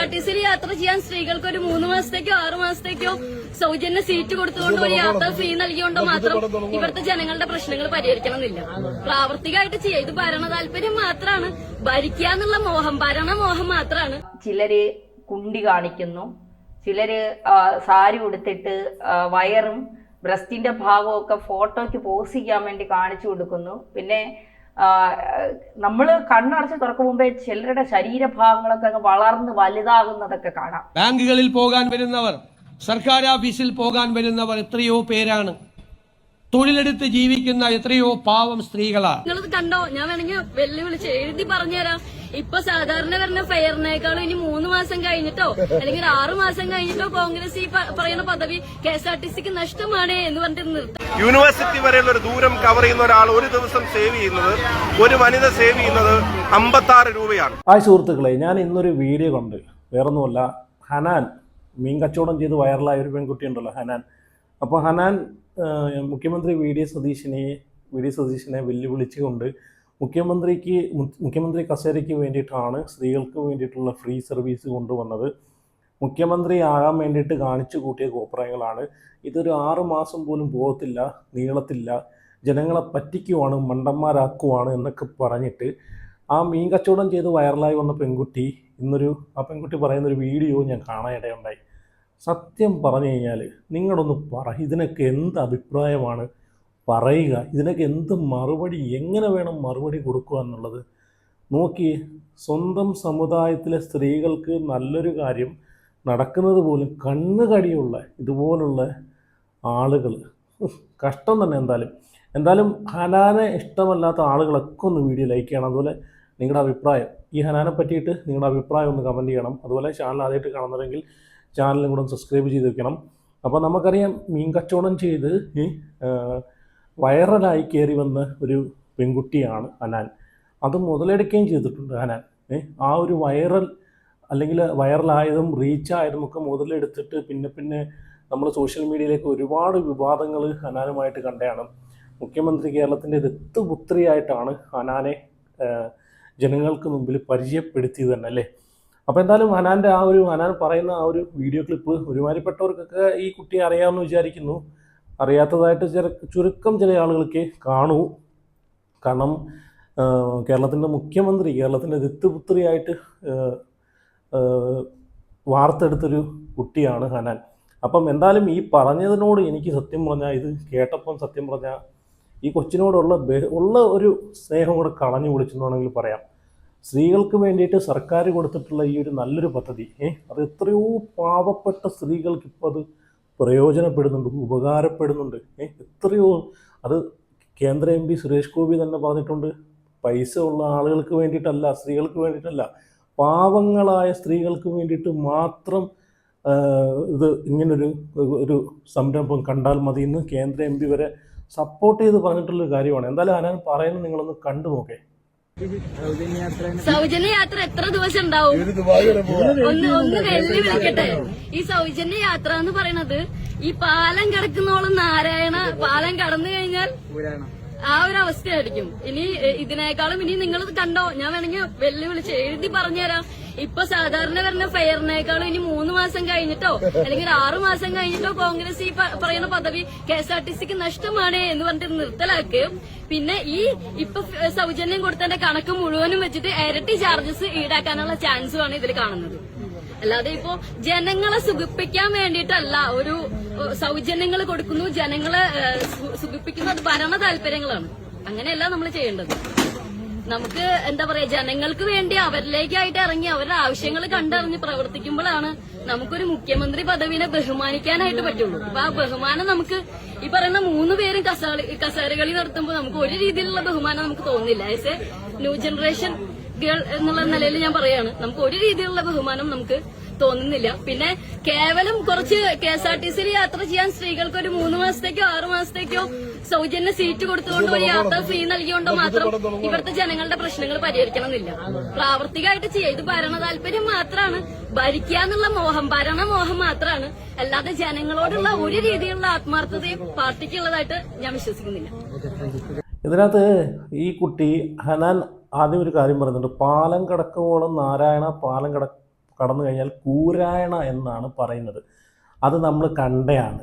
KSRTC യാത്ര ചെയ്യാൻ സ്ത്രീകൾക്ക് ഒരു 3 മാസത്തേക്കോ 6 മാസത്തേക്കോ സൗജന്യ സീറ്റ് കൊടുത്തുകൊണ്ട് ഒരു യാത്ര ഫ്രീ നൽകിയോണ്ടോ മാത്രം ഇവിടുത്തെ ജനങ്ങളുടെ പ്രശ്നങ്ങൾ പരിഹരിക്കണമെന്നില്ല. പ്രാവർത്തികമായിട്ട് ചെയ്യുക. ഇത് ഭരണ താല്പര്യം മാത്രമാണ്, ഭരിക്കുക എന്നുള്ള മോഹം, ഭരണമോഹം മാത്രമാണ്. ചിലര് കുണ്ടി കാണിക്കുന്നു, ചിലര് സാരി ഉടുത്തിട്ട് വയറും ബ്രസ്റ്റിന്റെ ഭാഗമൊക്കെ ഫോട്ടോയ്ക്ക് പോസ് ചെയ്യാൻ വേണ്ടി കാണിച്ചു കൊടുക്കുന്നു. പിന്നെ നമ്മൾ കണ്ണടച്ച് തുറക്കും മുമ്പേ ചിലരുടെ ശരീരഭാഗങ്ങളൊക്കെ അങ്ങ് വളർന്ന് വലുതാകുന്നതൊക്കെ കാണാം. ബാങ്കുകളിൽ പോകാൻ വരുന്നവർ, സർക്കാർ ഓഫീസിൽ പോകാൻ വരുന്നവർ എത്രയോ പേരാണ്. തൊഴിലെടുത്ത് ജീവിക്കുന്ന എത്രയോ പാവം സ്ത്രീകളാണ്. നിങ്ങളത് കണ്ടോ? ഞാൻ വേണമെങ്കിൽ വെല്ലുവിളിച്ച് എഴുതി പറഞ്ഞുതരാം. ഇപ്പൊ സാധാരണ വരുന്ന ഫെയറിനേക്കാളും ഇനി 3 മാസം കഴിഞ്ഞിട്ടോ അല്ലെങ്കിൽ 6 മാസം കഴിഞ്ഞിട്ടോ കോൺഗ്രസ് ഈ പറയുന്ന പദവി KSRTCക്ക് നഷ്ടമാണ് എന്ന് പറഞ്ഞിട്ട് നിർത്താം. യൂണിവേഴ്സിറ്റി വരെയുള്ള ഒരു ദൂരം കവർ ചെയ്യുന്ന ഒരാൾ ഒരു ദിവസം സേവ് ചെയ്യുന്നത്, ഒരു വനിത സേവ് ചെയ്യുന്നത് 56 രൂപയാണ്. സുഹൃത്തുക്കളെ, ഞാൻ ഇന്നൊരു വീഡിയോ കണ്ട്, വേറൊന്നുമല്ല, ഹനാൻ മീൻ കച്ചവടം ചെയ്ത് വൈറലായ ഒരു പെൺകുട്ടി ഉണ്ടല്ലോ, ഹനാൻ. അപ്പോൾ ഹനാൻ മുഖ്യമന്ത്രി വി ഡി സതീശനെ വെല്ലുവിളിച്ചുകൊണ്ട് മുഖ്യമന്ത്രി കസേരയ്ക്ക് വേണ്ടിയിട്ടാണ് സ്ത്രീകൾക്ക് വേണ്ടിയിട്ടുള്ള ഫ്രീ സർവീസ് കൊണ്ടുവന്നത്. മുഖ്യമന്ത്രി ആകാൻ വേണ്ടിയിട്ട് കാണിച്ചു കൂട്ടിയ കോപ്രായങ്ങളാണ്. ഇതൊരു 6 മാസം പോലും പോകത്തില്ല, നീളത്തില്ല, ജനങ്ങളെ പറ്റിക്കുവാണ്, മണ്ടന്മാരാക്കുവാണ് എന്നൊക്കെ പറഞ്ഞിട്ട് ആ മീൻ കച്ചവടം ചെയ്ത് വൈറലായി വന്ന പെൺകുട്ടി ആ പെൺകുട്ടി പറയുന്നൊരു വീഡിയോ ഞാൻ കാണാനിടയുണ്ടായി. സത്യം പറഞ്ഞു കഴിഞ്ഞാൽ നിങ്ങളൊന്ന് ഇതിനൊക്കെ എന്ത് അഭിപ്രായമാണ് പറയുക? ഇതിനൊക്കെ എന്ത് മറുപടി, എങ്ങനെ വേണം മറുപടി കൊടുക്കുക എന്നുള്ളത് നോക്കി. സ്വന്തം സമുദായത്തിലെ സ്ത്രീകൾക്ക് നല്ലൊരു കാര്യം നടക്കുന്നത് പോലും കണ്ണുകടിയുള്ള ഇതുപോലുള്ള ആളുകൾ, കഷ്ടം തന്നെ. എന്തായാലും ഹനാനെ ഇഷ്ടമല്ലാത്ത ആളുകളൊക്കെ ഒന്ന് വീഡിയോ ലൈക്ക് ചെയ്യണം. അതുപോലെ നിങ്ങളുടെ അഭിപ്രായം, ഈ ഹനാനെ പറ്റിയിട്ട് നിങ്ങളുടെ അഭിപ്രായം ഒന്ന് കമൻറ്റ് ചെയ്യണം. അതുപോലെ ചാനൽ ആദ്യമായിട്ട് കാണുന്നുണ്ടെങ്കിൽ ചാനലും കൂടെ സബ്സ്ക്രൈബ് ചെയ്ത് വെക്കണം. അപ്പോൾ നമുക്കറിയാം, മീൻ കച്ചവടം ചെയ്ത് വൈറലായി കയറി വന്ന ഒരു പെൺകുട്ടിയാണ് ഹനാൻ. അത് മുതലെടുക്കുകയും ചെയ്തിട്ടുണ്ട് ഹനാൻ. ആ ഒരു വൈറലായതും റീച്ചായതും ഒക്കെ മുതലെടുത്തിട്ട് പിന്നെ നമ്മൾ സോഷ്യൽ മീഡിയയിലേക്ക് ഒരുപാട് വിവാദങ്ങൾ ഹനാനുമായിട്ട് കണ്ടതാണ്. മുഖ്യമന്ത്രി കേരളത്തിൻ്റെ ദത്തുപുത്രിയായിട്ടാണ് ഹനാനെ ജനങ്ങൾക്ക് മുമ്പിൽ പരിചയപ്പെടുത്തിയത് തന്നെ അല്ലേ. അപ്പോൾ എന്തായാലും ഹനാൻ പറയുന്ന ആ ഒരു വീഡിയോ ക്ലിപ്പ് ഒരുമാതിരിപ്പെട്ടവർക്കൊക്കെ ഈ കുട്ടിയെ അറിയാമെന്ന് വിചാരിക്കുന്നു. അറിയാത്തതായിട്ട് ചുരുക്കം ചില ആളുകൾക്ക് കാണൂ. കാരണം കേരളത്തിൻ്റെ മുഖ്യമന്ത്രി, കേരളത്തിൻ്റെ ദത്തുപുത്രിയായിട്ട് വാർത്തെടുത്തൊരു കുട്ടിയാണ് ഹനാൻ. അപ്പം എന്തായാലും ഈ പറഞ്ഞതിനോട് എനിക്ക് സത്യം പറഞ്ഞാൽ, ഇത് കേട്ടപ്പം സത്യം പറഞ്ഞാൽ ഈ കൊച്ചിനോടുള്ള ഒരു സ്നേഹം കൂടെ കളഞ്ഞു വിളിച്ചെന്ന് വേണമെങ്കിൽ പറയാം. സ്ത്രീകൾക്ക് വേണ്ടിയിട്ട് സർക്കാർ കൊടുത്തിട്ടുള്ള ഈ ഒരു നല്ലൊരു പദ്ധതി, അത് എത്രയോ പാവപ്പെട്ട സ്ത്രീകൾക്ക് ഇപ്പോൾ അത് പ്രയോജനപ്പെടുന്നുണ്ട്, ഉപകാരപ്പെടുന്നുണ്ട്. എത്രയോ, അത് കേന്ദ്ര MP സുരേഷ് ഗോപി തന്നെ പറഞ്ഞിട്ടുണ്ട്, പൈസ ഉള്ള ആളുകൾക്ക് വേണ്ടിയിട്ടല്ല, സ്ത്രീകൾക്ക് വേണ്ടിയിട്ടല്ല, പാവങ്ങളായ സ്ത്രീകൾക്ക് വേണ്ടിയിട്ട് മാത്രം ഇത് ഇങ്ങനൊരു സംരംഭം കണ്ടാൽ മതി എന്ന് കേന്ദ്ര MP വരെ സപ്പോർട്ട് ചെയ്ത് പറഞ്ഞിട്ടുള്ളൊരു കാര്യമാണ്. എന്തായാലും ഞാൻ പറയുന്നത് നിങ്ങളൊന്ന് കണ്ടു നോക്കേ. സൗജന്യ യാത്ര എത്ര ദിവസം ഉണ്ടാവും? ഒന്ന് വെല്ലുവിളിക്കട്ടെ. ഈ സൗജന്യ യാത്ര എന്ന് പറയുന്നത് ഈ പാലം കിടക്കുന്നോളം നാരായണ, പാലം കടന്നു കഴിഞ്ഞാൽ ആ ഒരു അവസ്ഥയായിരിക്കും. ഇനി ഇതിനേക്കാളും ഇനി നിങ്ങൾ കണ്ടോ? ഞാൻ വേണമെങ്കിൽ വെല്ലുവിളിച്ച് എഴുതി പറഞ്ഞുതരാം. ഇപ്പൊ സാധാരണ വരുന്ന ഫെയറിനേക്കാളും ഇനി 3 മാസം കഴിഞ്ഞിട്ടോ അല്ലെങ്കിൽ 6 മാസം കഴിഞ്ഞിട്ടോ കോൺഗ്രസ് ഈ പറയുന്ന പദവി KSRTCക്ക് നഷ്ടമാണ് എന്ന് പറഞ്ഞിട്ട് നിർത്തലാക്കുകയും പിന്നെ ഇപ്പൊ സൗജന്യം കൊടുത്തതിന്റെ കണക്ക് മുഴുവനും വെച്ചിട്ട് ഇരട്ടി ചാർജസ് ഈടാക്കാനുള്ള ചാൻസുമാണ് ഇതിൽ കാണുന്നത്. അല്ലാതെ ഇപ്പോ ജനങ്ങളെ സുഖിപ്പിക്കാൻ വേണ്ടിയിട്ടല്ല ഒരു സൗജന്യങ്ങൾ കൊടുക്കുന്നു, ജനങ്ങളെ സുഖിപ്പിക്കുന്നു. അത് ഭരണ താല്പര്യങ്ങളാണ്. അങ്ങനെയല്ല നമ്മൾ ചെയ്യേണ്ടത്. നമുക്ക് എന്താ പറയാ, ജനങ്ങൾക്ക് വേണ്ടി അവരിലേക്കായിട്ട് ഇറങ്ങി അവരുടെ ആവശ്യങ്ങൾ കണ്ടറിഞ്ഞ് പ്രവർത്തിക്കുമ്പോഴാണ് നമുക്കൊരു മുഖ്യമന്ത്രി പദവിനെ ബഹുമാനിക്കാനായിട്ട് പറ്റുള്ളൂ. അപ്പൊ ആ ബഹുമാനം നമുക്ക് ഈ പറയുന്ന 3 പേരും കസേരകളി നടത്തുമ്പോൾ നമുക്ക് ഒരു രീതിയിലുള്ള ബഹുമാനം നമുക്ക് തോന്നുന്നില്ല. As A new generation girl എന്നുള്ള നിലയിൽ ഞാൻ പറയാണ്, നമുക്ക് ഒരു രീതിയിലുള്ള ബഹുമാനം നമുക്ക് തോന്നുന്നില്ല. പിന്നെ കേവലം കുറച്ച് KSRTC യാത്ര ചെയ്യാൻ സ്ത്രീകൾക്ക് ഒരു 3 മാസത്തേക്കോ 6 മാസത്തേക്കോ സൗജന്യ സീറ്റ് കൊടുത്തുകൊണ്ട് ഒരു യാത്ര ഫ്രീ നൽകിയോണ്ടോ മാത്രം ഇവിടുത്തെ ജനങ്ങളുടെ പ്രശ്നങ്ങൾ പരിഹരിക്കണമെന്നില്ല. പ്രാവർത്തികമായിട്ട് ചെയ്യുക. ഇത് ഭരണ താല്പര്യം മാത്രമാണ്, ഭരിക്കുക എന്നുള്ള മോഹം, ഭരണമോഹം മാത്രമാണ്. അല്ലാതെ ജനങ്ങളോടുള്ള ഒരു രീതിയിലുള്ള ആത്മാർത്ഥതയും പാർട്ടിക്കുള്ളതായിട്ട് ഞാൻ വിശ്വസിക്കുന്നില്ല. ഇതിനകത്ത് ഈ കുട്ടി ഹനാൻ ആദ്യം ഒരു കാര്യം പറയുന്നുണ്ട്, പാലം കടക്കുവോളം നാരായണ, പാലം കടന്നു കഴിഞ്ഞാൽ കൂരായണ എന്നാണ് പറയുന്നത്. അത് നമ്മൾ കണ്ടയാണ്.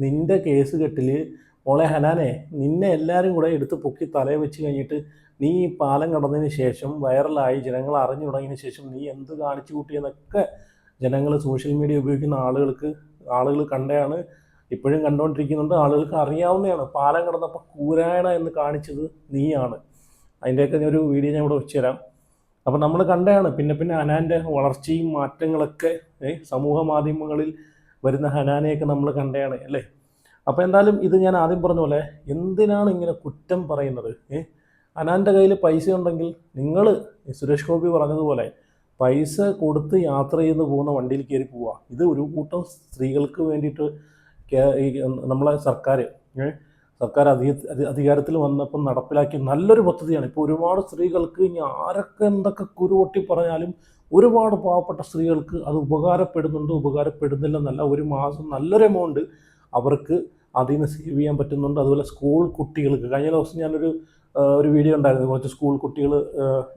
നിൻ്റെ കേസ് കെട്ടിൽ മോളെ ഹനാനെ, നിന്നെ എല്ലാവരും കൂടെ എടുത്ത് പൊക്കി തലയെ വെച്ച് കഴിഞ്ഞിട്ട് നീ ഈ പാലം കടന്നതിന് ശേഷം വൈറലായി ജനങ്ങൾ അറിഞ്ഞു തുടങ്ങിയതിന് ശേഷം നീ എന്ത് കാണിച്ചു കൂട്ടിയെന്നൊക്കെ ജനങ്ങൾ, സോഷ്യൽ മീഡിയ ഉപയോഗിക്കുന്ന ആളുകൾ കണ്ടയാണ്, ഇപ്പോഴും കണ്ടുകൊണ്ടിരിക്കുന്നുണ്ട്, ആളുകൾക്ക് അറിയാവുന്നതാണ്. പാലം കടന്നപ്പോൾ കൂരായണ എന്ന് കാണിച്ചത് നീയാണ്. അതിൻ്റെയൊക്കെ ഒരു വീഡിയോ ഞാൻ ഇവിടെ വെച്ച് തരാം. അപ്പം നമ്മൾ കണ്ടതാണ്. പിന്നെ ഹനാൻ്റെ വളർച്ചയും മാറ്റങ്ങളൊക്കെ സമൂഹ മാധ്യമങ്ങളിൽ വരുന്ന ഹനാനെയൊക്കെ നമ്മൾ കണ്ടതാണ് അല്ലേ. അപ്പോൾ എന്തായാലും ഇത് ഞാൻ ആദ്യം പറഞ്ഞ പോലെ എന്തിനാണ് ഇങ്ങനെ കുറ്റം പറയുന്നത്? ഹനാൻ്റെ കയ്യിൽ പൈസ ഉണ്ടെങ്കിൽ നിങ്ങൾ സുരേഷ് ഗോപി പറഞ്ഞതുപോലെ പൈസ കൊടുത്ത് യാത്ര ചെയ്ത് പോകുന്ന വണ്ടിയിൽ കയറി പോവുക. ഇത് ഒരു കൂട്ടം സ്ത്രീകൾക്ക് വേണ്ടിയിട്ട് നമ്മളെ സർക്കാർ അധികാരത്തിൽ വന്നപ്പോൾ നടപ്പിലാക്കിയ നല്ലൊരു പദ്ധതിയാണ്. ഇപ്പോൾ ഒരുപാട് സ്ത്രീകൾക്ക് ഇനി ആരൊക്കെ എന്തൊക്കെ കുരുവൊട്ടി പറഞ്ഞാലും ഒരുപാട് പാവപ്പെട്ട സ്ത്രീകൾക്ക് അത് ഉപകാരപ്പെടുന്നില്ലെന്നല്ല, ഒരു മാസം നല്ലൊരു എമൗണ്ട് അവർക്ക് അതിൽ നിന്ന് സേവ് ചെയ്യാൻ പറ്റുന്നുണ്ട്. അതുപോലെ സ്കൂൾ കുട്ടികൾക്ക് കഴിഞ്ഞ ദിവസം ഞാനൊരു വീഡിയോ ഉണ്ടായിരുന്നു. കുറച്ച് സ്കൂൾ കുട്ടികൾ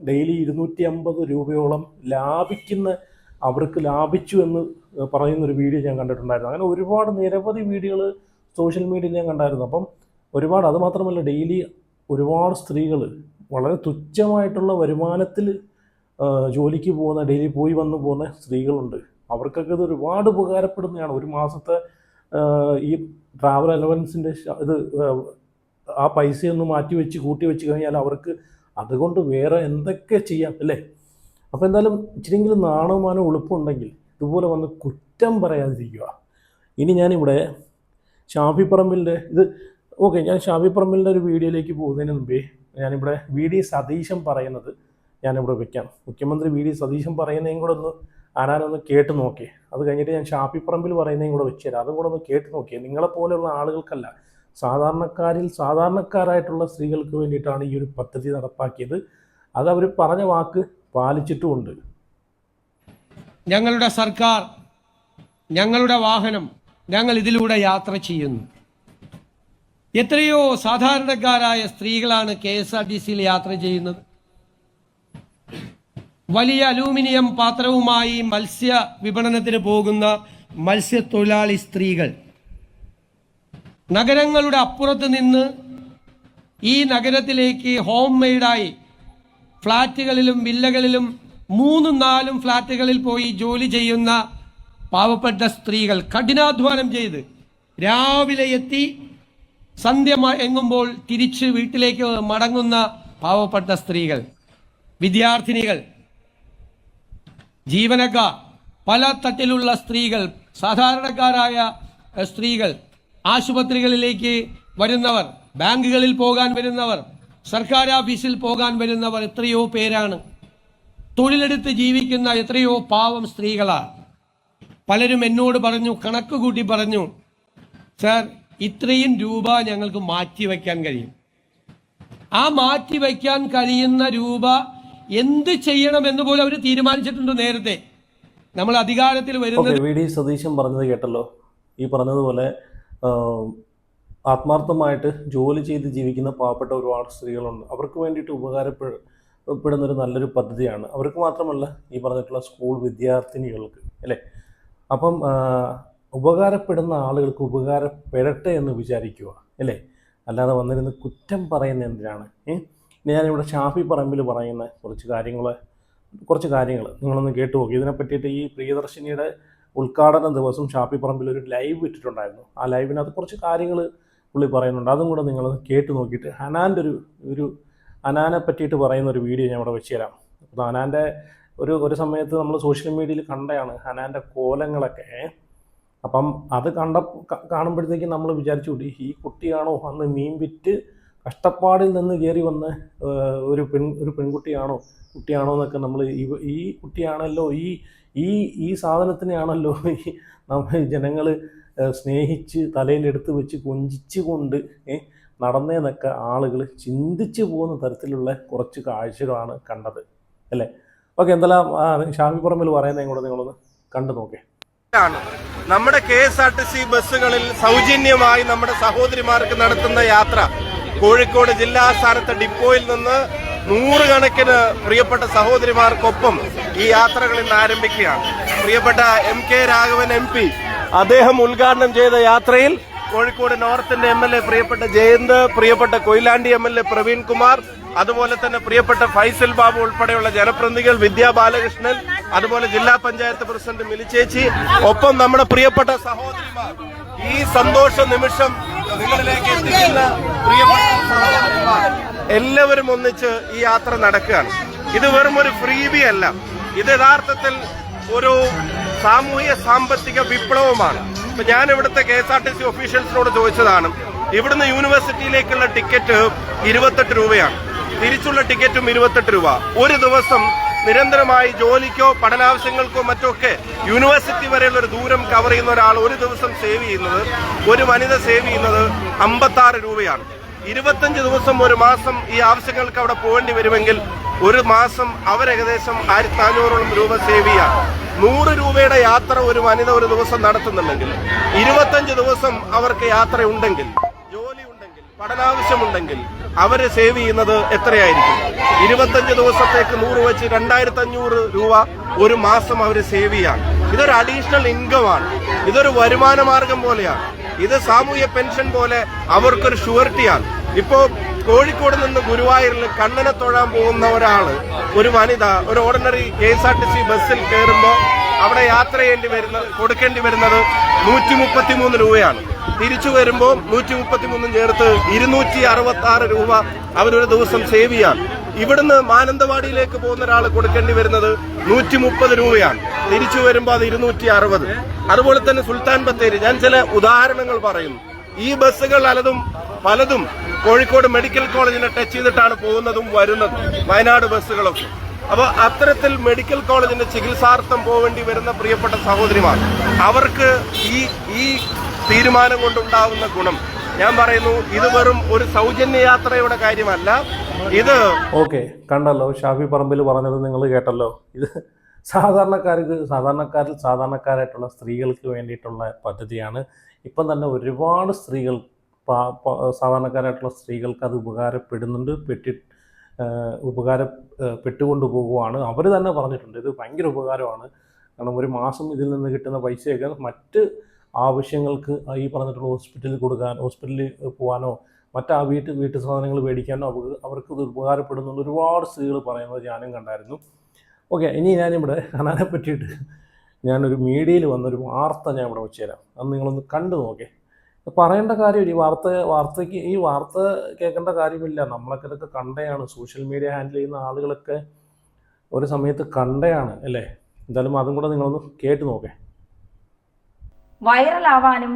ഡെയിലി 250 രൂപയോളം അവർക്ക് ലാഭിച്ചു എന്ന് പറയുന്നൊരു വീഡിയോ ഞാൻ കണ്ടിട്ടുണ്ടായിരുന്നു. അങ്ങനെ ഒരുപാട് നിരവധി വീഡിയോകൾ സോഷ്യൽ മീഡിയയിൽ ഞാൻ കണ്ടായിരുന്നു. അപ്പം ഒരുപാട്, അതുമാത്രമല്ല ഡെയിലി ഒരുപാട് സ്ത്രീകൾ വളരെ തുച്ഛമായിട്ടുള്ള വരുമാനത്തിൽ ജോലിക്ക് പോകുന്ന, ഡെയിലി പോയി വന്നു പോകുന്ന സ്ത്രീകളുണ്ട്. അവർക്കൊക്കെ ഇത് ഒരുപാട് ഉപകാരപ്പെടുന്നതാണ്. ഒരു മാസത്തെ ഈ ട്രാവൽ അലവൻസിൻ്റെ ഇത് ആ പൈസയൊന്ന് കൂട്ടി വെച്ച് കഴിഞ്ഞാൽ അവർക്ക് അതുകൊണ്ട് വേറെ എന്തൊക്കെ ചെയ്യാം അല്ലേ. അപ്പോൾ എന്തായാലും ഇച്ചിരിയെങ്കിലും നാണവമാനം എളുപ്പമുണ്ടെങ്കിൽ ഇതുപോലെ വന്ന് കുറ്റം പറയാതിരിക്കുക. ഇനി ഞാനിവിടെ ഷാഫി പറമ്പിലിൻ്റെ ഞാൻ ഷാഫി പറമ്പിലിൻ്റെ ഒരു വീഡിയോയിലേക്ക് പോകുന്നതിന് മുമ്പേ ഞാനിവിടെ VD സതീശൻ പറയുന്നത് ഞാനിവിടെ വെക്കാം. മുഖ്യമന്ത്രി VD സതീശൻ പറയുന്നതും കൂടെ ഒന്ന് കേട്ട് നോക്കി. അത് കഴിഞ്ഞിട്ട് ഞാൻ ഷാഫി പറമ്പിൽ പറയുന്നതും കൂടെ വെച്ച് തരാം. അതും കൂടെ ഒന്ന് കേട്ട് നോക്കിയേ. നിങ്ങളെപ്പോലെയുള്ള ആളുകൾക്കല്ല, സാധാരണക്കാരായിട്ടുള്ള സ്ത്രീകൾക്ക് വേണ്ടിയിട്ടാണ് ഈ ഒരു പദ്ധതി നടപ്പാക്കിയത്. അത് അവർ പറഞ്ഞ വാക്ക് പാലിച്ചിട്ടുമുണ്ട്. ഞങ്ങളുടെ സർക്കാർ, ഞങ്ങളുടെ വാഹനം, ഞങ്ങൾ ഇതിലൂടെ യാത്ര ചെയ്യുന്നു. എത്രയോ സാധാരണക്കാരായ സ്ത്രീകളാണ് KSRTCയിൽ യാത്ര ചെയ്യുന്നത്. വലിയ അലൂമിനിയം പാത്രവുമായി മത്സ്യ വിപണനത്തിന് പോകുന്ന മത്സ്യത്തൊഴിലാളി സ്ത്രീകൾ നഗരങ്ങളുടെ അപ്പുറത്ത് നിന്ന് ഈ നഗരത്തിലേക്ക് ഹോം മെയ്ഡായി ഫ്ലാറ്റുകളിലും വില്ലകളിലും 3-4 ഫ്ലാറ്റുകളിൽ പോയി ജോലി ചെയ്യുന്ന പാവപ്പെട്ട സ്ത്രീകൾ, കഠിനാധ്വാനം ചെയ്ത് രാവിലെ എത്തി സന്ധ്യ എങ്ങുമ്പോൾ തിരിച്ച് വീട്ടിലേക്ക് മടങ്ങുന്ന പാവപ്പെട്ട സ്ത്രീകൾ, വിദ്യാർത്ഥിനികൾ, ജീവനക്കാർ, പല തട്ടിലുള്ള സ്ത്രീകൾ, സാധാരണക്കാരായ സ്ത്രീകൾ, ആശുപത്രികളിലേക്ക് വരുന്നവർ, ബാങ്കുകളിൽ പോകാൻ വരുന്നവർ, സർക്കാർ ഓഫീസിൽ പോകാൻ വരുന്നവർ എത്രയോ പേരാണ്. തൊഴിലെടുത്ത് ജീവിക്കുന്ന എത്രയോ പാവം സ്ത്രീകളാണ്. പലരും എന്നോട് പറഞ്ഞു, കണക്ക് കൂട്ടി പറഞ്ഞു, സാർ ഇത്രയും രൂപ ഞങ്ങൾക്ക് മാറ്റിവെക്കാൻ കഴിയും. ആ മാറ്റിവെക്കാൻ കഴിയുന്ന രൂപ എന്ത് ചെയ്യണമെന്ന് പോലും അവർ തീരുമാനിച്ചിട്ടുണ്ട് നേരത്തെ. നമ്മൾ അധികാരത്തിൽ വരുന്നത് VD സതീശൻ പറഞ്ഞത് കേട്ടല്ലോ. ഈ പറഞ്ഞതുപോലെ ആത്മാർത്ഥമായിട്ട് ജോലി ചെയ്ത് ജീവിക്കുന്ന പാവപ്പെട്ട ഒരുപാട് സ്ത്രീകളുണ്ട്. അവർക്ക് വേണ്ടിയിട്ട് ഉപകാരപ്പെടുന്നൊരു നല്ലൊരു പദ്ധതിയാണ്. അവർക്ക് മാത്രമല്ല, ഈ പറഞ്ഞിട്ടുള്ള സ്കൂൾ വിദ്യാർത്ഥിനികൾക്ക് അല്ലേ. അപ്പം ഉപകാരപ്പെടുന്ന ആളുകൾക്ക് ഉപകാരപ്പെടട്ടെ എന്ന് വിചാരിക്കുക അല്ലേ, അല്ലാതെ വന്നിരുന്ന് കുറ്റം പറയുന്ന എന്തിനാണ്? ഞാനിവിടെ ഷാഫി പറമ്പിൽ പറയുന്ന കുറച്ച് കാര്യങ്ങൾ നിങ്ങളൊന്ന് കേട്ടു നോക്കി. ഇതിനെ പറ്റിയിട്ട് ഈ പ്രിയദർശിനിയുടെ ഉദ്ഘാടന ദിവസം ഷാഫി പറമ്പിൽ ഒരു ലൈവ് ഇട്ടിട്ടുണ്ടായിരുന്നു. ആ ലൈവിനകത്ത് കുറച്ച് കാര്യങ്ങൾ പുള്ളി പറയുന്നുണ്ട്. അതും കൂടെ നിങ്ങളൊന്ന് കേട്ട് നോക്കിയിട്ട് ഹനാനെ പറ്റിയിട്ട് പറയുന്ന ഒരു വീഡിയോ ഞാൻ ഇവിടെ വെച്ച് തരാം. അപ്പോൾ ഹനാൻ്റെ ഒരു സമയത്ത് നമ്മൾ സോഷ്യൽ മീഡിയയിൽ കണ്ടതാണ് ഹനാൻ്റെ കോലങ്ങളൊക്കെ. അപ്പം അത് കാണുമ്പോഴത്തേക്കും നമ്മൾ വിചാരിച്ചു കൂടി, ഈ കുട്ടിയാണോ അന്ന് മീൻ വിറ്റ് കഷ്ടപ്പാടിൽ നിന്ന് കയറി വന്ന ഒരു പെൺകുട്ടിയാണോ എന്നൊക്കെ നമ്മൾ ഈ കുട്ടിയാണല്ലോ, ഈ സാധനത്തിനെയാണല്ലോ നമ്മൾ ജനങ്ങൾ സ്നേഹിച്ച് തലയിലെടുത്ത് വെച്ച് കൊഞ്ചിച്ചുകൊണ്ട് നടന്നേന്നൊക്കെ ആളുകൾ ചിന്തിച്ചു പോകുന്ന തരത്തിലുള്ള കുറച്ച് കാഴ്ചകളാണ് കണ്ടത് അല്ലേ. ഓക്കെ, എന്തെല്ലാം ഷാഫി പറമ്പിൽ പറയുന്നതും കൂടെ നിങ്ങളൊന്ന് കണ്ടു നോക്കേ. നമ്മുടെ KSRTC ബസ്സുകളിൽ സൗജന്യമായി നമ്മുടെ സഹോദരിമാർക്ക് നടത്തുന്ന യാത്ര കോഴിക്കോട് ജില്ലാസ്ഥാനത്തെ ഡിപ്പോയിൽ നിന്ന് നൂറുകണക്കിന് പ്രിയപ്പെട്ട സഹോദരിമാർക്കൊപ്പം ഈ യാത്രകൾ ഇന്ന് ആരംഭിക്കുകയാണ്. പ്രിയപ്പെട്ട MK രാഘവൻ MP അദ്ദേഹം ഉദ്ഘാടനം ചെയ്ത യാത്രയിൽ കോഴിക്കോട് നോർത്തിന്റെ MLA പ്രിയപ്പെട്ട ജയന്ത്, പ്രിയപ്പെട്ട കൊയിലാണ്ടി MLA പ്രവീൺ കുമാർ, അതുപോലെ തന്നെ പ്രിയപ്പെട്ട ഫൈസൽ ബാബു ഉൾപ്പെടെയുള്ള ജനപ്രതിനിധികൾ, വിദ്യാ ബാലകൃഷ്ണൻ, അതുപോലെ ജില്ലാ പഞ്ചായത്ത് പ്രസിഡന്റ് മിലിച്ചേച്ചി, ഒപ്പം നമ്മുടെ പ്രിയപ്പെട്ട സഹോദരിമാർ, ഈ സന്തോഷ നിമിഷം നിങ്ങളിലേക്ക് എത്തിക്കുന്ന പ്രിയപ്പെട്ട സഹോദരിമാർ എല്ലാവരും ഒന്നിച്ച് ഈ യാത്ര നടക്കുകയാണ്. ഇത് വെറും ഒരു ഫ്രീബി അല്ല, ഇത് യഥാർത്ഥത്തിൽ ഒരു സാമൂഹ്യ സാമ്പത്തിക വിപ്ലവമാണ്. ഇപ്പൊ ഞാൻ ഇവിടുത്തെ KSRTC ഒഫീഷ്യൽസിനോട് ചോദിച്ചതാണ്, ഇവിടുന്ന് യൂണിവേഴ്സിറ്റിയിലേക്കുള്ള ടിക്കറ്റ് 28 രൂപയാണ്, തിരിച്ചുള്ള ടിക്കറ്റും 28 രൂപ. ഒരു ദിവസം നിരന്തരമായി ജോലിക്കോ പഠനാവശ്യങ്ങൾക്കോ മറ്റൊക്കെ യൂണിവേഴ്സിറ്റി വരെയുള്ള ഒരു ദൂരം കവർ ചെയ്യുന്ന ഒരാൾ ഒരു ദിവസം സേവ് ചെയ്യുന്നത്, ഒരു വനിത സേവ് ചെയ്യുന്നത് 56 രൂപയാണ്. 25 ദിവസം ഒരു മാസം ഈ ആവശ്യങ്ങൾക്ക് അവിടെ പോകേണ്ടി വരുമെങ്കിൽ ഒരു മാസം അവരേകദേശം 1400 രൂപ സേവ് ചെയ്യാം. 100 രൂപയുടെ യാത്ര ഒരു വനിത ഒരു ദിവസം നടത്തുന്നുണ്ടെങ്കിൽ 25 ദിവസം അവർക്ക് യാത്രയുണ്ടെങ്കിൽ, ജോലി ഉണ്ടെങ്കിൽ, പഠനാവശ്യമുണ്ടെങ്കിൽ അവര് സേവ് ചെയ്യുന്നത് എത്രയായിരിക്കും? 25 ദിവസത്തേക്ക് 100 വെച്ച് 2500 രൂപ ഒരു മാസം അവർ സേവ് ചെയ്യാൻ. ഇതൊരു അഡീഷണൽ ഇൻകമാണ്, ഇതൊരു വരുമാന മാർഗം പോലെയാണ്, ഇത് സാമൂഹ്യ പെൻഷൻ പോലെ അവർക്കൊരു ഷുവർട്ടിയാണ്. ഇപ്പോ കോഴിക്കോട് നിന്ന് ഗുരുവായൂരിൽ കണ്ണനെ തൊഴാൻ പോകുന്ന ഒരാള്, ഒരു വനിത ഒരു ഓർഡിനറി KSRTC ബസ്സിൽ കയറുമ്പോൾ അവിടെ യാത്ര കൊടുക്കേണ്ടി വരുന്നത് 133 രൂപയാണ്. തിരിച്ചു വരുമ്പോൾ 133 ചേർത്ത് 266 രൂപ അവരൊരു ദിവസം സേവ് ചെയ്യാൻ. ഇവിടുന്ന് മാനന്തവാടിയിലേക്ക് പോകുന്ന ഒരാൾ കൊടുക്കേണ്ടി വരുന്നത് 130 രൂപയാണ്. തിരിച്ചു വരുമ്പോൾ അത് 260. അതുപോലെ തന്നെ സുൽത്താൻ ബത്തേരി, ഞാൻ ചില ഉദാഹരണങ്ങൾ പറയുന്നു. ഈ ബസ്സുകൾ പലതും കോഴിക്കോട് മെഡിക്കൽ കോളേജിനെ ടച്ച് ചെയ്തിട്ടാണ് പോകുന്നതും വരുന്നതും, വയനാട് ബസ്സുകളൊക്കെ. അപ്പൊ അത്തരത്തിൽ മെഡിക്കൽ കോളേജിന്റെ ചികിത്സാർത്ഥം പോവേണ്ടി വരുന്ന പ്രിയപ്പെട്ട സഹോദരിമാർ, അവർക്ക് ഈ തീരുമാനം കൊണ്ടുണ്ടാവുന്ന ഗുണം, ഞാൻ പറയുന്നു, ഇത് വെറും ഒരു സൗജന്യ യാത്രയുടെ കാര്യമല്ല. ഇത് കണ്ടല്ലോ, ഷാഫി പറമ്പിൽ പറഞ്ഞത് നിങ്ങൾ കേട്ടല്ലോ. ഇത് സാധാരണക്കാരായിട്ടുള്ള സ്ത്രീകൾക്ക് വേണ്ടിയിട്ടുള്ള പദ്ധതിയാണ്. ഇപ്പം തന്നെ ഒരുപാട് സ്ത്രീകൾ, സാധാരണക്കാരായിട്ടുള്ള സ്ത്രീകൾക്ക് അത് ഉപകാരപ്പെട്ടുകൊണ്ട് പോകുവാണ്. അവർ തന്നെ പറഞ്ഞിട്ടുണ്ട് ഇത് ഭയങ്കര ഉപകാരമാണ്. കാരണം ഒരു മാസം ഇതിൽ നിന്ന് കിട്ടുന്ന പൈസയൊക്കെ മറ്റ് ആവശ്യങ്ങൾക്ക്, ഈ പറഞ്ഞിട്ടുള്ള ഹോസ്പിറ്റലിൽ പോകാനോ മറ്റാ വീട്ടു സാധനങ്ങൾ മേടിക്കാനോ അവർക്ക് ഇത് ഉപകാരപ്പെടുന്നുണ്ട് ഒരുപാട് സ്ത്രീകൾ പറയുന്നത് ഞാനും കണ്ടായിരുന്നു. ഇനി ഞാനിവിടെ ഹനാനെ പറ്റിയിട്ട് ഞാനൊരു മീഡിയയിൽ വന്നൊരു വാർത്ത ഞാൻ ഇവിടെ വെച്ച് തരാം. അത് നിങ്ങളൊന്ന് കണ്ടു നോക്കേ. പറയേണ്ട കാര്യമില്ല, ഈ വാർത്ത കേൾക്കേണ്ട കാര്യമില്ല. നമ്മളൊക്കെ ഇതൊക്കെ കണ്ടയാണ്, സോഷ്യൽ മീഡിയ ഹാൻഡിൽ ചെയ്യുന്ന ആളുകളൊക്കെ ഒരു സമയത്ത് കണ്ടയാണ് അല്ലേ. എന്തായാലും അതും കൂടെ നിങ്ങളൊന്ന് കേട്ട് നോക്കേ. വൈറലാവാനും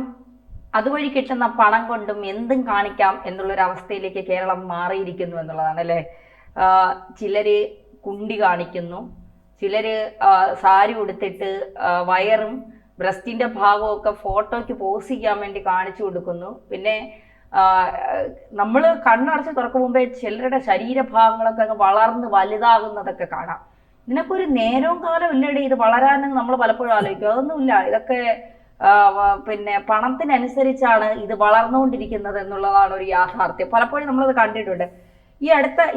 അതുവഴി കിട്ടുന്ന പണം കൊണ്ടും എന്തും കാണിക്കാം എന്നുള്ളൊരവസ്ഥയിലേക്ക് കേരളം മാറിയിരിക്കുന്നു എന്നുള്ളതാണ് അല്ലേ. ചിലര് കുണ്ടി കാണിക്കുന്നു, ചിലര് സാരി ഉടുത്തിട്ട് വയറും ബ്രസ്റ്റിന്റെ ഭാഗമൊക്കെ ഫോട്ടോയ്ക്ക് പോസ് ചെയ്യാൻ വേണ്ടി കാണിച്ചു കൊടുക്കുന്നു. പിന്നെ നമ്മൾ കണ്ണടച്ച് തുറക്കും മുമ്പേ ചിലരുടെ ശരീരഭാഗങ്ങളൊക്കെ അങ്ങ് വളർന്ന് വലുതാകുന്നതൊക്കെ കാണാം. ഇതിനൊക്കെ ഒരു നേരവും കാലം ഇല്ലടി, ഇത് വളരാനെന്ന് നമ്മൾ പലപ്പോഴും ആലോചിക്കും. അതൊന്നുമില്ല, ഇതൊക്കെ പിന്നെ പണത്തിനനുസരിച്ചാണ് ഇത് വളർന്നുകൊണ്ടിരിക്കുന്നത് എന്നുള്ളതാണ് ഒരു യാഥാർത്ഥ്യം. പലപ്പോഴും നമ്മളത് കണ്ടിട്ടുണ്ട്.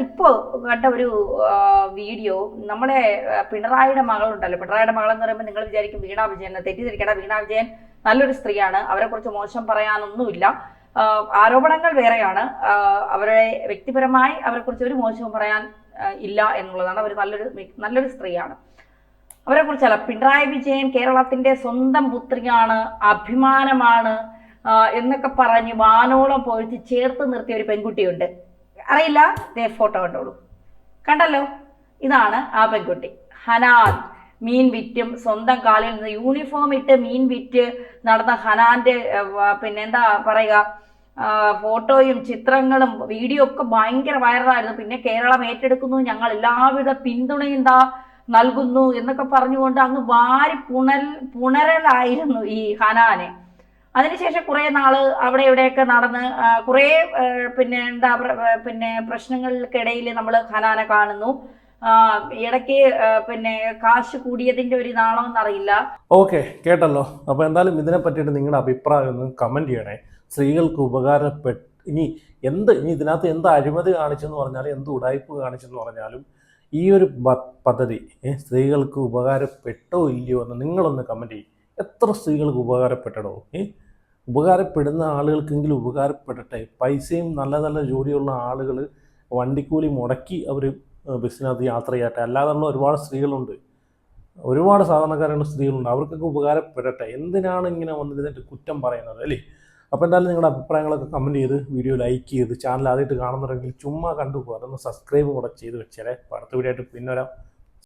ഇപ്പോൾ കണ്ട ഒരു വീഡിയോ, നമ്മുടെ പിണറായിയുടെ മകളുണ്ടല്ലോ, പിണറായിയുടെ മകളെന്ന് പറയുമ്പോൾ നിങ്ങൾ വിചാരിക്കും വീണ വിജയൻ, തെറ്റിദ്ധരിക്കേണ്ട, വീണ വിജയൻ നല്ലൊരു സ്ത്രീയാണ്, അവരെ കുറിച്ച് മോശം പറയാനൊന്നുമില്ല. ആരോപണങ്ങൾ വേറെയാണ്, അവരെ വ്യക്തിപരമായി അവരെ കുറിച്ച് ഒരു മോശവും പറയാൻ ഇല്ല എന്നുള്ളതാണ്. അവർ നല്ലൊരു സ്ത്രീയാണ്. അവരെ കുറിച്ചല്ല, പിണറായി വിജയൻ കേരളത്തിന്റെ സ്വന്തം പുത്രിയാണ്, അഭിമാനമാണ് എന്നൊക്കെ പറഞ്ഞ് വാനോളം പോയിട്ട് ചേർത്ത് നിർത്തിയ ഒരു പെൺകുട്ടിയുണ്ട്. അറിയില്ല, ഫോട്ടോ കണ്ടല്ലോ. ഇതാണ് ആ പെൺകുട്ടി, ഹനാൻ. മീൻ വിറ്റും സ്വന്തം കാലിൽ നിന്ന് യൂണിഫോം ഇട്ട് മീൻ വിറ്റ് നടന്ന ഹനാന്റെ പിന്നെന്താ പറയുക, ഫോട്ടോയും ചിത്രങ്ങളും വീഡിയോ ഒക്കെ ഭയങ്കര വൈറലായിരുന്നു. പിന്നെ കേരളം ഏറ്റെടുക്കുന്നു, ഞങ്ങൾ എല്ലാവിധ പിന്തുണയും നൽകുന്നു എന്നൊക്കെ പറഞ്ഞുകൊണ്ട് അങ്ങ് വാരി പുണരലായിരുന്നു ഈ ഹനാനെ. അതിനുശേഷം കുറെ നാള് അവിടെ ഇവിടെയൊക്കെ നടന്ന് കുറെ പിന്നെ പ്രശ്നങ്ങൾക്കിടയിൽ നമ്മൾ ഹനാനെ കാണുന്നു. ഇടയ്ക്ക് കാശ് കൂടിയതിന്റെ ഒരു ഇതാണോ എന്നറിയില്ല. കേട്ടല്ലോ. അപ്പൊ എന്തായാലും ഇതിനെ പറ്റിയിട്ട് നിങ്ങളുടെ അഭിപ്രായം ഒന്ന് കമന്റ് ചെയ്യണേ. സ്ത്രീകൾക്ക് ഇനി ഇതിനകത്ത് എന്ത് അഴിമതി കാണിച്ചെന്ന് പറഞ്ഞാലും എന്ത് ഉടായ്പ് കാണിച്ചെന്ന് പറഞ്ഞാലും ഈ ഒരു പദ്ധതി സ്ത്രീകൾക്ക് ഉപകാരപ്പെട്ടോ ഇല്ലയോ എന്ന് നിങ്ങളൊന്ന് കമൻറ്റ് ചെയ്യും. എത്ര സ്ത്രീകൾക്ക് ഉപകാരപ്പെട്ടടോ? ഉപകാരപ്പെടുന്ന ആളുകൾക്കെങ്കിലും ഉപകാരപ്പെടട്ടെ. പൈസയും നല്ല നല്ല ജോലിയുള്ള ആളുകൾ വണ്ടിക്കൂലി മുടക്കി അവർ ബസ്സിനകത്ത് യാത്ര ചെയ്യട്ടെ. അല്ലാതെയുള്ള ഒരുപാട് സ്ത്രീകളുണ്ട്, ഒരുപാട് സാധാരണക്കാരുള്ള സ്ത്രീകളുണ്ട്, അവർക്കൊക്കെ ഉപകാരപ്പെടട്ടെ. എന്തിനാണ് ഇങ്ങനെ വന്നിരുന്നിട്ട് കുറ്റം പറയുന്നത് അല്ലേ? അപ്പോൾ എന്തായാലും നിങ്ങളുടെ അഭിപ്രായങ്ങളൊക്കെ കമൻറ്റ് ചെയ്ത് വീഡിയോ ലൈക്ക് ചെയ്ത് ചാനൽ ആദ്യമായിട്ട് കാണുന്നുണ്ടെങ്കിൽ ചുമ്മാ കണ്ടുപോകുക, അതൊന്ന് സബ്സ്ക്രൈബ് കൂടെ ചെയ്ത് വെച്ചേരെ. അടുത്ത വീഡിയോ ആയിട്ട് പിന്നെ വരാം.